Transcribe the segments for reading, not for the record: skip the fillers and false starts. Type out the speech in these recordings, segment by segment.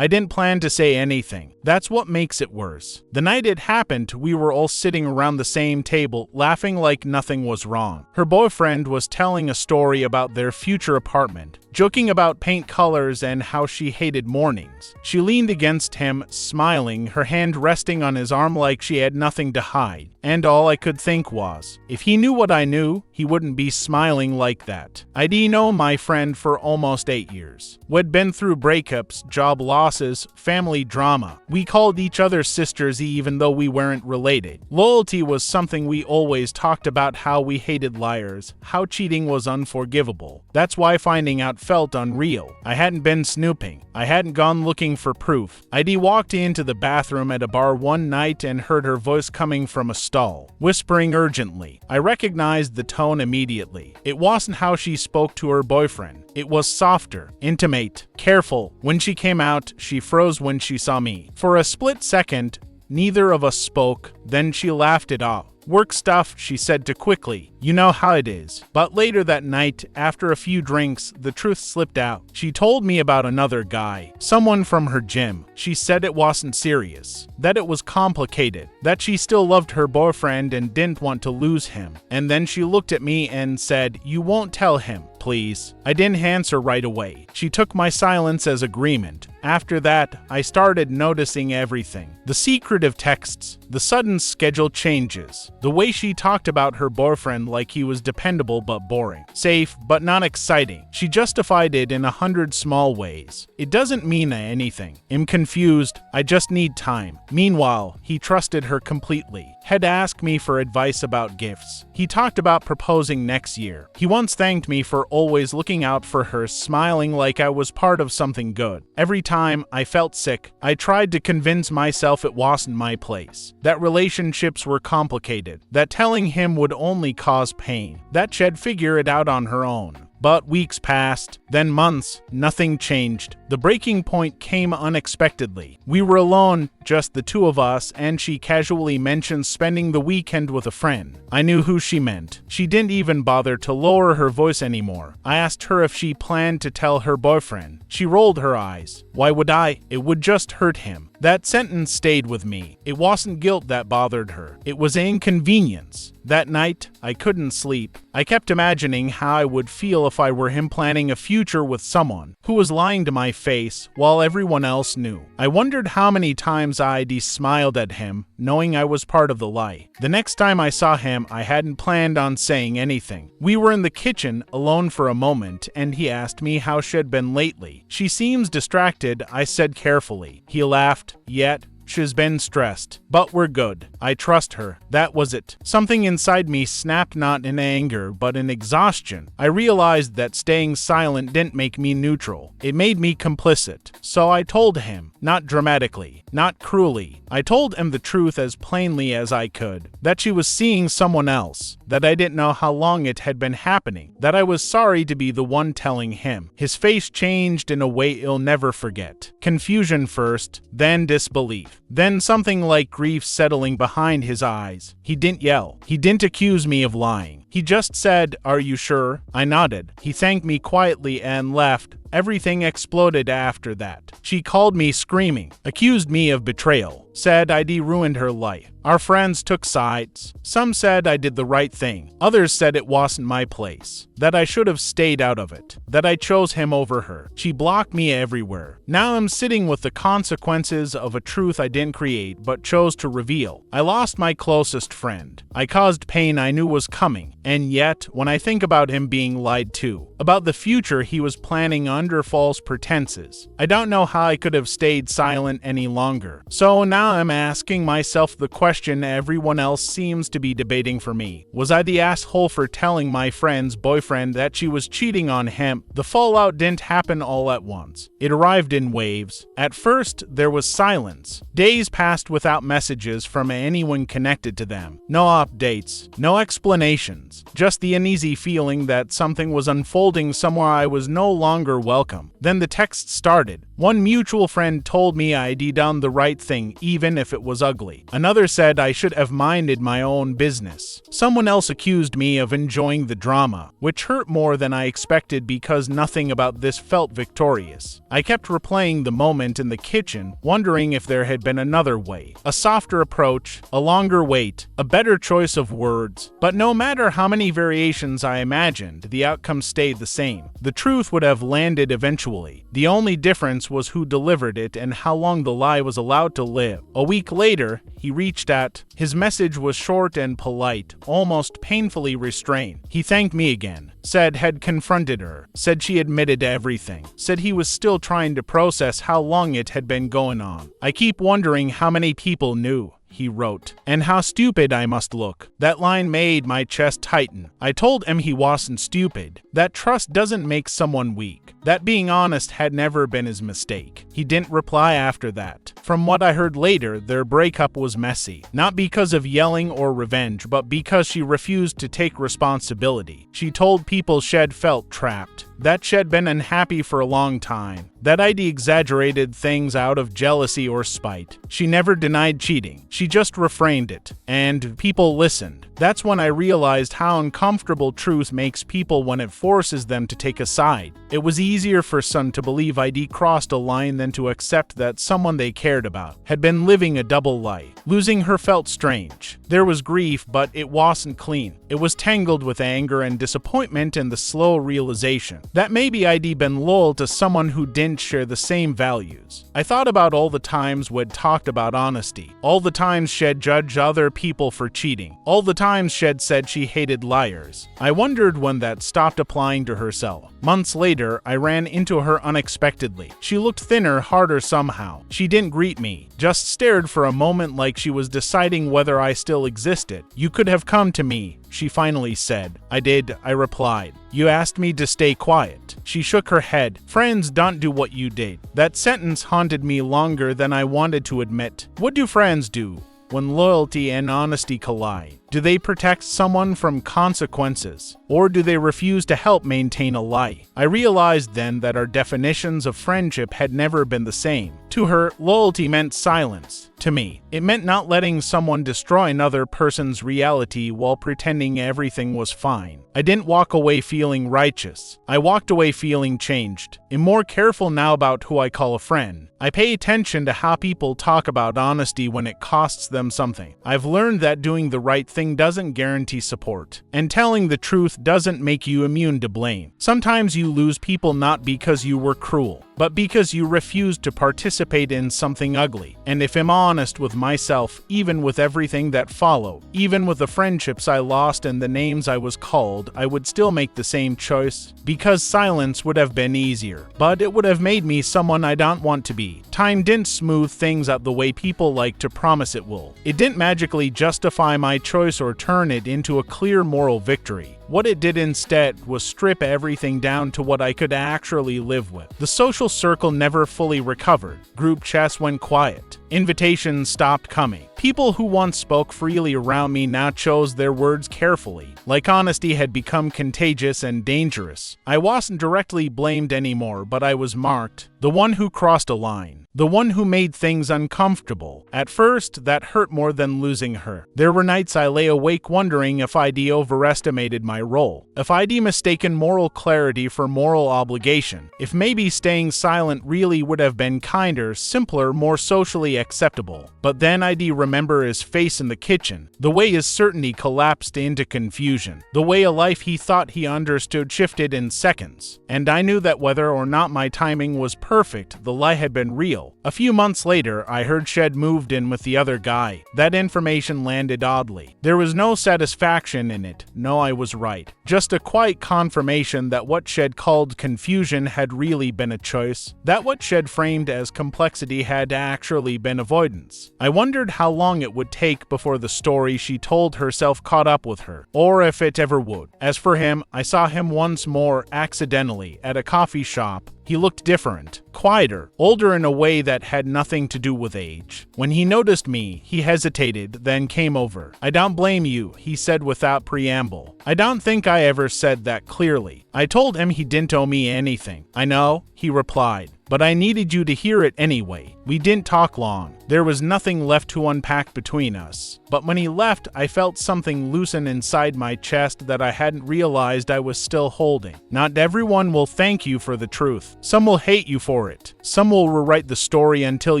I didn't plan to say anything. That's what makes it worse. The night it happened, we were all sitting around the same table, laughing like nothing was wrong. Her boyfriend was telling a story about their future apartment, joking about paint colors and how she hated mornings. She leaned against him, smiling, her hand resting on his arm like she had nothing to hide. And all I could think was, if he knew what I knew, he wouldn't be smiling like that. I'd known my friend for almost 8 years. We'd been through breakups, job losses, family drama. We called each other sisters even though we weren't related. Loyalty was something we always talked about, how we hated liars, how cheating was unforgivable. That's why finding out felt unreal. I hadn't been snooping. I hadn't gone looking for proof. I'd walked into the bathroom at a bar one night and heard her voice coming from a stall, whispering urgently. I recognized the tone immediately. It wasn't how she spoke to her boyfriend. It was softer, intimate, careful. When she came out, she froze when she saw me. For a split second, neither of us spoke, then she laughed it off. "Work stuff," she said too quickly. "You know how it is." But later that night, after a few drinks, the truth slipped out. She told me about another guy, someone from her gym. She said it wasn't serious, that it was complicated, that she still loved her boyfriend and didn't want to lose him. And then she looked at me and said, "You won't tell him, please?" I didn't answer right away. She took my silence as agreement. After that, I started noticing everything. The secretive texts, the sudden schedule changes, the way she talked about her boyfriend like he was dependable but boring, safe but not exciting. She justified it in 100 small ways. It doesn't mean anything. I'm confused. I just need time. Meanwhile, he trusted her completely. Had asked me for advice about gifts. He talked about proposing next year. He once thanked me for always looking out for her, smiling like I was part of something good. Every time I felt sick, I tried to convince myself it wasn't my place, that relationships were complicated, that telling him would only cause pain, that she'd figure it out on her own. But weeks passed, then months, nothing changed. The breaking point came unexpectedly. We were alone, just the two of us, and she casually mentioned spending the weekend with a friend. I knew who she meant. She didn't even bother to lower her voice anymore. I asked her if she planned to tell her boyfriend. She rolled her eyes. Why would I? It would just hurt him. That sentence stayed with me. It wasn't guilt that bothered her. It was inconvenience. That night, I couldn't sleep. I kept imagining how I would feel if I were him planning a future with someone who was lying to my face while everyone else knew. I wondered how many times I'd smiled at him, knowing I was part of the lie. The next time I saw him, I hadn't planned on saying anything. We were in the kitchen, alone for a moment, and he asked me how she'd been lately. "She seems distracted," I said carefully. He laughed. "Yet, she's been stressed. But we're good. I trust her." That was it. Something inside me snapped, not in anger, but in exhaustion. I realized that staying silent didn't make me neutral. It made me complicit. So I told him, not dramatically, not cruelly. I told him the truth as plainly as I could. That she was seeing someone else. That I didn't know how long it had been happening. That I was sorry to be the one telling him. His face changed in a way he'll never forget. Confusion first, then disbelief. Then something like grief settling behind his eyes. He didn't yell. He didn't accuse me of lying. He just said, "Are you sure?" I nodded. He thanked me quietly and left. Everything exploded after that. She called me screaming, accused me of betrayal, said I'd ruined her life. Our friends took sides. Some said I did the right thing. Others said it wasn't my place, that I should have stayed out of it, that I chose him over her. She blocked me everywhere. Now I'm sitting with the consequences of a truth I didn't create but chose to reveal. I lost my closest friend. I caused pain I knew was coming. And yet, when I think about him being lied to, about the future he was planning under false pretenses, I don't know how I could have stayed silent any longer. So now I'm asking myself the question everyone else seems to be debating for me. Was I the asshole for telling my friend's boyfriend that she was cheating on him? The fallout didn't happen all at once. It arrived in waves. At first, there was silence. Days passed without messages from anyone connected to them. No updates, no explanations. Just the uneasy feeling that something was unfolding somewhere I was no longer welcome. Then the text started. One mutual friend told me I'd done the right thing even if it was ugly. Another said I should have minded my own business. Someone else accused me of enjoying the drama, which hurt more than I expected because nothing about this felt victorious. I kept replaying the moment in the kitchen, wondering if there had been another way. A softer approach, a longer wait, a better choice of words. But no matter how many variations I imagined, the outcome stayed the same. The truth would have landed eventually. The only difference was who delivered it and how long the lie was allowed to live. A week later, he reached out. His message was short and polite, almost painfully restrained. He thanked me again, said had confronted her, said she admitted everything, said he was still trying to process how long it had been going on. I keep wondering how many people knew, he wrote, and how stupid I must look. That line made my chest tighten. I told him he wasn't stupid. That trust doesn't make someone weak. That being honest had never been his mistake. He didn't reply after that. From what I heard later, their breakup was messy. Not because of yelling or revenge, but because she refused to take responsibility. She told people she'd felt trapped, that she'd been unhappy for a long time, that I'd exaggerated things out of jealousy or spite. She never denied cheating. She just refrained it. And people listened. That's when I realized how uncomfortable truth makes people when it forces them to take a side. It was easier for some to believe I'd crossed a line than to accept that someone they cared about had been living a double life. Losing her felt strange. There was grief, but it wasn't clean. It was tangled with anger and disappointment and the slow realization that maybe I'd been loyal to someone who didn't share the same values. I thought about all the times we'd talked about honesty, all the times she'd judged other people for cheating, all the times she'd said she hated liars. I wondered when that stopped applying to herself. Months later, I ran into her unexpectedly. She looked thinner, harder somehow. She didn't greet me, just stared for a moment like she was deciding whether I still existed. "You could have come to me," she finally said. "I did," I replied. "You asked me to stay quiet." She shook her head. "Friends don't do what you did." That sentence haunted me longer than I wanted to admit. What do friends do when loyalty and honesty collide? Do they protect someone from consequences, or do they refuse to help maintain a lie? I realized then that our definitions of friendship had never been the same. To her, loyalty meant silence. To me, it meant not letting someone destroy another person's reality while pretending everything was fine. I didn't walk away feeling righteous. I walked away feeling changed. I'm more careful now about who I call a friend. I pay attention to how people talk about honesty when it costs them something. I've learned that doing the right thing doesn't guarantee support, and telling the truth doesn't make you immune to blame. Sometimes you lose people not because you were cruel, but because you refused to participate in something ugly. And if I'm honest with myself, even with everything that followed, even with the friendships I lost and the names I was called, I would still make the same choice, because silence would have been easier, but it would have made me someone I don't want to be. Time didn't smooth things out the way people like to promise it will. It didn't magically justify my choice or turn it into a clear moral victory. What it did instead was strip everything down to what I could actually live with. The social circle never fully recovered. Group chats went quiet. Invitations stopped coming. People who once spoke freely around me now chose their words carefully, like honesty had become contagious and dangerous. I wasn't directly blamed anymore, but I was marked. The one who crossed a line. The one who made things uncomfortable. At first, that hurt more than losing her. There were nights I lay awake wondering if I'd overestimated my role, if I'd mistaken moral clarity for moral obligation, if maybe staying silent really would have been kinder, simpler, more socially acceptable. But then I'd remember his face in the kitchen, the way his certainty collapsed into confusion, the way a life he thought he understood shifted in seconds. And I knew that whether or not my timing was perfect, the lie had been real. A few months later, I heard she'd moved in with the other guy. That information landed oddly. There was no satisfaction in it. No, I was right. Just a quiet confirmation that what she'd called confusion had really been a choice. That what she'd framed as complexity had actually been avoidance. I wondered how long it would take before the story she told herself caught up with her, or if it ever would. As for him, I saw him once more accidentally at a coffee shop. He looked different, quieter, older in a way that had nothing to do with age. When he noticed me, he hesitated, then came over. "I don't blame you," he said without preamble. I don't think I ever said that clearly. I told him he didn't owe me anything. "I know," he replied. but I needed you to hear it anyway. We didn't talk long. There was nothing left to unpack between us. But when he left, I felt something loosen inside my chest that I hadn't realized I was still holding. Not everyone will thank you for the truth. Some will hate you for it. Some will rewrite the story until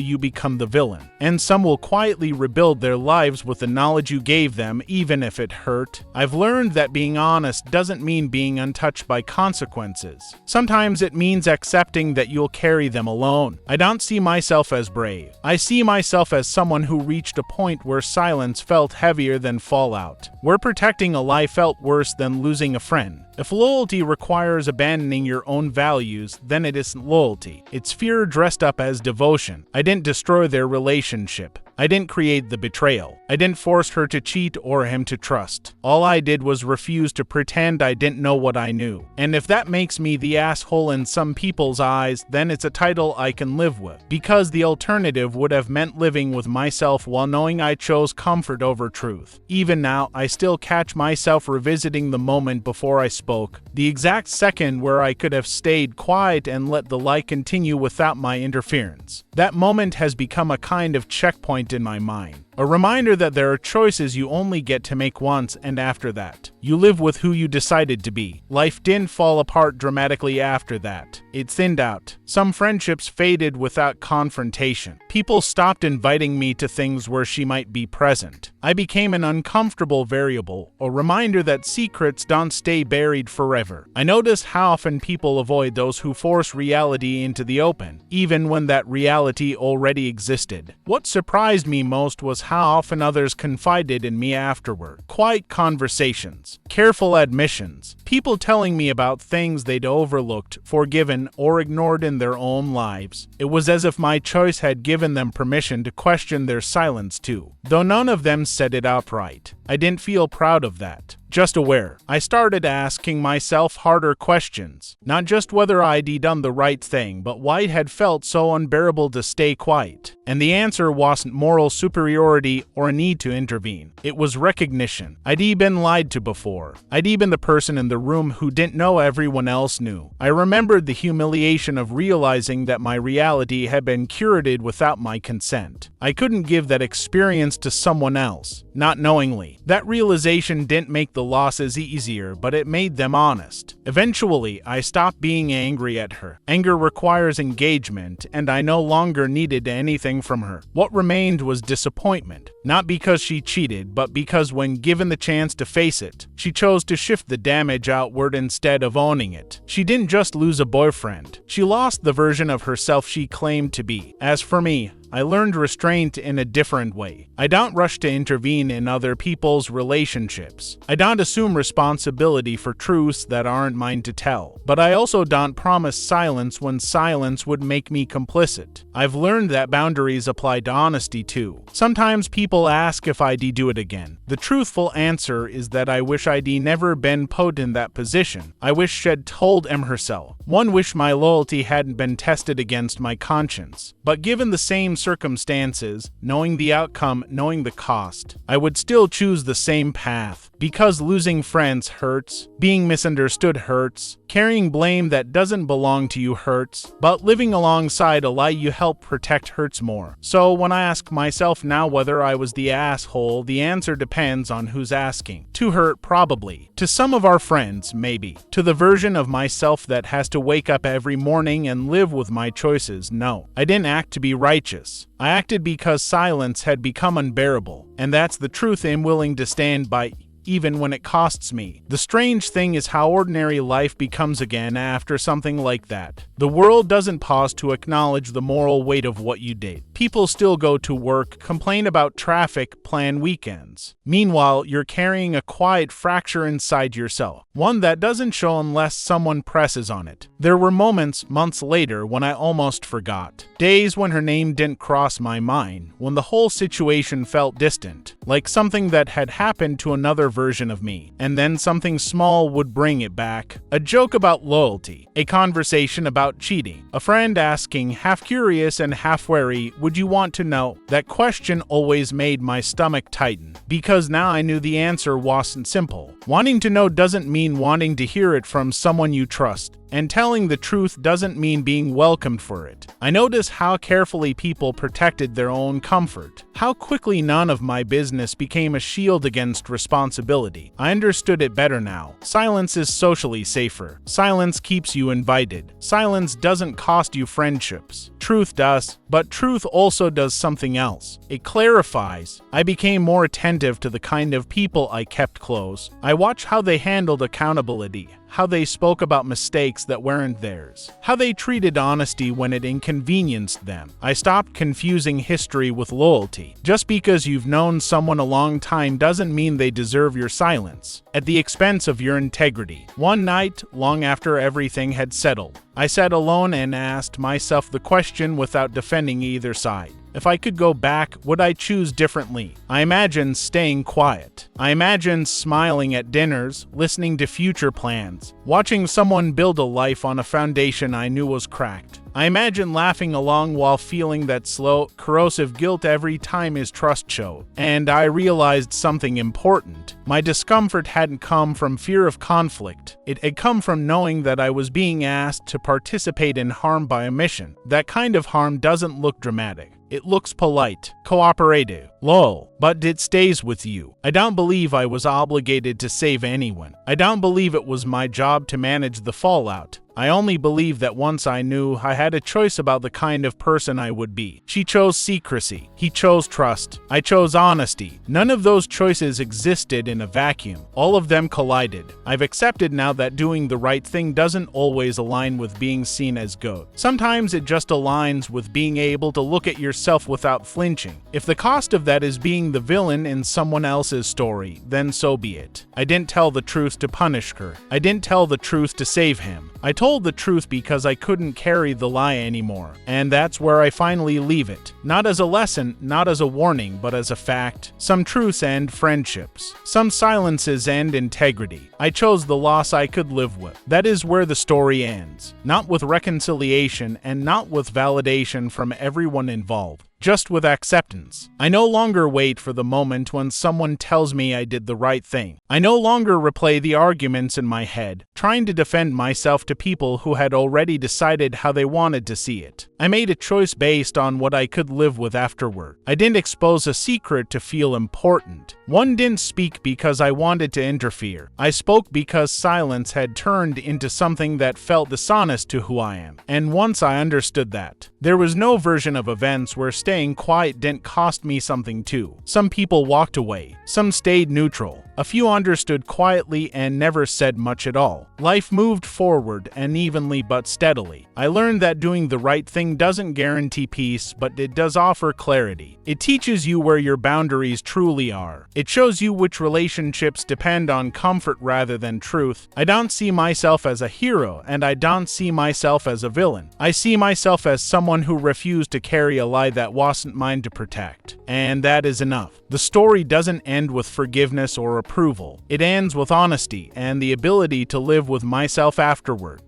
you become the villain. And some will quietly rebuild their lives with the knowledge you gave them, even if it hurt. I've learned that being honest doesn't mean being untouched by consequences. Sometimes it means accepting that you'll carry them alone. I don't see myself as brave. I see myself as someone who reached a point where silence felt heavier than fallout, where protecting a lie felt worse than losing a friend. If loyalty requires abandoning your own values, then it isn't loyalty. It's fear dressed up as devotion. I didn't destroy their relationship. I didn't create the betrayal. I didn't force her to cheat or him to trust. All I did was refuse to pretend I didn't know what I knew. And if that makes me the asshole in some people's eyes, then it's a title I can live with. Because the alternative would have meant living with myself while knowing I chose comfort over truth. Even now, I still catch myself revisiting the moment before I spoke, the exact second where I could have stayed quiet and let the lie continue without my interference. That moment has become a kind of checkpoint in my mind. A reminder that there are choices you only get to make once, and after that, you live with who you decided to be. Life didn't fall apart dramatically after that. It thinned out. Some friendships faded without confrontation. People stopped inviting me to things where she might be present. I became an uncomfortable variable, a reminder that secrets don't stay buried forever. I noticed how often people avoid those who force reality into the open, even when that reality already existed. What surprised me most was how often others confided in me afterward. Quiet conversations, careful admissions, people telling me about things they'd overlooked, forgiven, or ignored in their own lives. It was as if my choice had given them permission to question their silence too, though none of them said it outright. I didn't feel proud of that. Just aware. I started asking myself harder questions, not just whether I'd done the right thing, but why it had felt so unbearable to stay quiet. And the answer wasn't moral superiority or a need to intervene. It was recognition. I'd been lied to before. I'd been the person in the room who didn't know everyone else knew. I remembered the humiliation of realizing that my reality had been curated without my consent. I couldn't give that experience to someone else, not knowingly. That realization didn't make the losses easier, but it made them honest. Eventually, I stopped being angry at her. Anger requires engagement, and I no longer needed anything from her. What remained was disappointment, not because she cheated, but because when given the chance to face it, she chose to shift the damage outward instead of owning it. She didn't just lose a boyfriend. She lost the version of herself she claimed to be. As for me, I learned restraint in a different way. I don't rush to intervene in other people's relationships. I don't assume responsibility for truths that aren't mine to tell. But I also don't promise silence when silence would make me complicit. I've learned that boundaries apply to honesty too. Sometimes people ask if I'd do it again. The truthful answer is that I wish I'd never been put in that position. I wish she'd told him herself. One wish my loyalty hadn't been tested against my conscience. But given the same circumstances, knowing the outcome, knowing the cost, I would still choose the same path. Because losing friends hurts, being misunderstood hurts, carrying blame that doesn't belong to you hurts, but living alongside a lie you help protect hurts more. So when I ask myself now whether I was the asshole, the answer depends on who's asking. To hurt, probably. To some of our friends, maybe. To the version of myself that has to wake up every morning and live with my choices, no. I didn't act to be righteous. I acted because silence had become unbearable, and that's the truth I'm willing to stand by, even when it costs me. The strange thing is how ordinary life becomes again after something like that. The world doesn't pause to acknowledge the moral weight of what you did. People still go to work, complain about traffic, plan weekends. Meanwhile, you're carrying a quiet fracture inside yourself, one that doesn't show unless someone presses on it. There were moments, months later, when I almost forgot. Days when her name didn't cross my mind, when the whole situation felt distant, like something that had happened to another version of me, and then something small would bring it back. A joke about loyalty, a conversation about cheating, a friend asking, half curious and half wary, would you want to know? That question always made my stomach tighten, because now I knew the answer wasn't simple. Wanting to know doesn't mean wanting to hear it from someone you trust. and telling the truth doesn't mean being welcomed for it. I noticed how carefully people protected their own comfort, how quickly none of my business became a shield against responsibility. I understood it better now. Silence is socially safer. Silence keeps you invited. Silence doesn't cost you friendships. Truth does, but truth also does something else. It clarifies. I became more attentive to the kind of people I kept close. I watched how they handled accountability, how they spoke about mistakes that weren't theirs, how they treated honesty when it inconvenienced them. I stopped confusing history with loyalty. Just because you've known someone a long time doesn't mean they deserve your silence, at the expense of your integrity. One night, long after everything had settled, I sat alone and asked myself the question without defending either side. If I could go back, would I choose differently? I imagined staying quiet. I imagined smiling at dinners, listening to future plans, watching someone build a life on a foundation I knew was cracked. I imagined laughing along while feeling that slow, corrosive guilt every time his trust showed. And I realized something important. My discomfort hadn't come from fear of conflict. It had come from knowing that I was being asked to participate in harm by omission. That kind of harm doesn't look dramatic. It looks polite, cooperative, loyal, but it stays with you. I don't believe I was obligated to save anyone. I don't believe it was my job to manage the fallout. I only believe that once I knew, I had a choice about the kind of person I would be. She chose secrecy. He chose trust. I chose honesty. None of those choices existed in a vacuum. All of them collided. I've accepted now that doing the right thing doesn't always align with being seen as good. Sometimes it just aligns with being able to look at yourself without flinching. If the cost of that is being the villain in someone else's story, then so be it. I didn't tell the truth to punish her. I didn't tell the truth to save him. I told the truth because I couldn't carry the lie anymore. And that's where I finally leave it. Not as a lesson, not as a warning, but as a fact. Some truths end friendships. Some silences end integrity. I chose the loss I could live with. That is where the story ends. Not with reconciliation and not with validation from everyone involved. Just with acceptance. I no longer wait for the moment when someone tells me I did the right thing. I no longer replay the arguments in my head, trying to defend myself to people who had already decided how they wanted to see it. I made a choice based on what I could live with afterward. I didn't expose a secret to feel important. One didn't speak because I wanted to interfere. I spoke because silence had turned into something that felt dishonest to who I am. And once I understood that, there was no version of events where staying quiet didn't cost me something too. Some people walked away. Some stayed neutral. A few understood quietly and never said much at all. Life moved forward unevenly but steadily. I learned that doing the right thing doesn't guarantee peace, but it does offer clarity. It teaches you where your boundaries truly are. It shows you which relationships depend on comfort rather than truth. I don't see myself as a hero, and I don't see myself as a villain. I see myself as someone who refused to carry a lie that wasn't mine to protect. And that is enough. The story doesn't end with forgiveness or approval. It ends with honesty and the ability to live with myself afterward.